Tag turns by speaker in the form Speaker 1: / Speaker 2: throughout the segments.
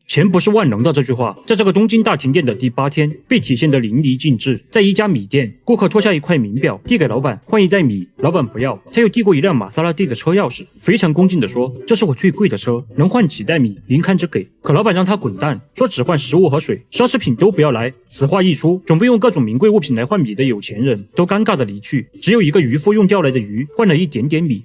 Speaker 1: 钱不是万能的这句话，在这个东京大停电的第8天被体现得淋漓尽致。在一家米店，顾客脱下一块名表递给老板换1袋米，老板不要，他又递过一辆玛莎拉蒂的车钥匙，非常恭敬地说：“这是我最贵的车，能换几袋米，您看着给。”可老板让他滚蛋，说只换食物和水，奢侈品都不要来。此话一出，准备用各种名贵物品来换米的有钱人都尴尬地离去，只有一个渔夫用钓来的鱼换了一点点米。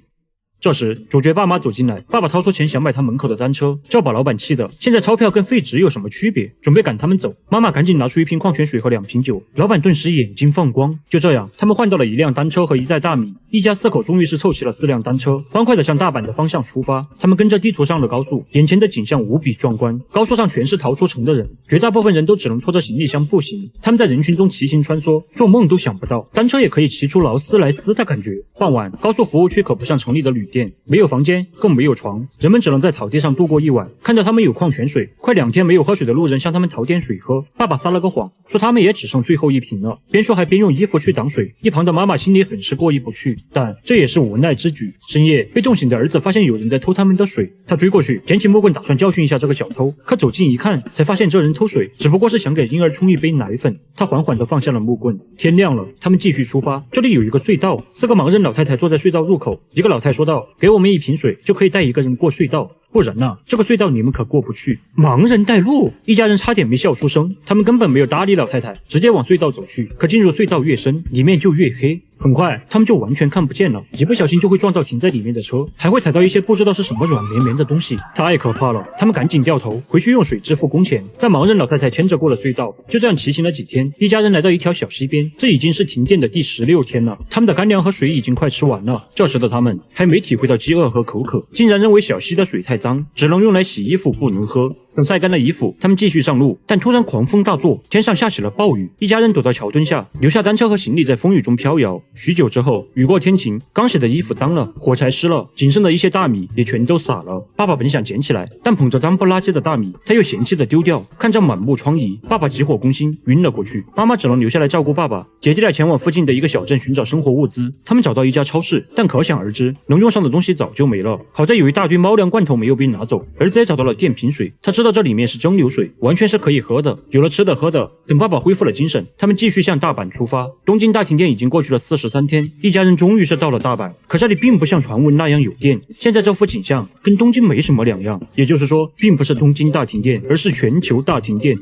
Speaker 1: 这时，主角爸妈走进来，爸爸掏出钱想买他门口的单车，这把老板气的，现在钞票跟废纸有什么区别？准备赶他们走。妈妈赶紧拿出1瓶矿泉水和2瓶酒，老板顿时眼睛放光。就这样，他们换到了1辆单车和1袋大米，一家4口终于是凑齐了4辆单车，欢快地向大阪的方向出发。他们跟着地图上的高速，眼前的景象无比壮观，高速上全是逃出城的人，绝大部分人都只能拖着行李箱步行。他们在人群中骑行穿梭，做梦都想不到单车也可以骑出劳斯莱斯的感觉。傍晚，高速服务区可不像城里的旅店，没有房间，更没有床，人们只能在草地上度过一晚。看到他们有矿泉水，快2天没有喝水的路人向他们讨点水喝。爸爸撒了个谎，说他们也只剩最后1瓶了，边说还边用衣服去挡水。一旁的妈妈心里很是过意不去，但这也是无奈之举。深夜，被冻醒的儿子发现有人在偷他们的水，他追过去，捡起木棍打算教训一下这个小偷，可走近一看，才发现这人偷水只不过是想给婴儿冲一杯奶粉。他缓缓地放下了木棍。天亮了，他们继续出发。这里有一个隧道，4个盲人老太太坐在隧道入口。一个老太说道：“给我们1瓶水，就可以带1个人过隧道，不然啊，这个隧道你们可过不去。”盲人带路，一家人差点没笑出声。他们根本没有搭理老太太，直接往隧道走去。可进入隧道越深，里面就越黑。很快，他们就完全看不见了，一不小心就会撞到停在里面的车，还会踩到一些不知道是什么软绵绵的东西，太可怕了。他们赶紧掉头回去用水支付工钱，让盲人老太太牵着过了隧道。就这样骑行了几天，一家人来到一条小溪边，这已经是停电的第16天了。他们的干粮和水已经快吃完了。这时的他们还没体会到饥饿和口渴，竟然认为小溪的水太脏，只能用来洗衣服，不能喝。等晒干了衣服，他们继续上路，但突然狂风大作，天上下起了暴雨。一家人躲到桥墩下，留下单车和行李在风雨中飘摇。许久之后，雨过天晴，刚洗的衣服脏了，火柴湿了，仅剩的一些大米也全都洒了。爸爸本想捡起来，但捧着脏不拉几的大米，他又嫌弃的丢掉。看着满目疮痍，爸爸急火攻心，晕了过去。妈妈只能留下来照顾爸爸。姐弟俩前往附近的一个小镇寻找生活物资。他们找到一家超市，但可想而知，能用上的东西早就没了。好在有一大堆猫粮罐头没有被拿走。儿子也找到了电瓶水，他知道这里面是蒸馏水，完全是可以喝的。有了吃的喝的，等爸爸恢复了精神，他们继续向大阪出发。东京大停电已经过去了43天，一家人终于是到了大阪。可这里并不像传闻那样有电，现在这幅景象跟东京没什么两样，也就是说，并不是东京大停电，而是全球大停电。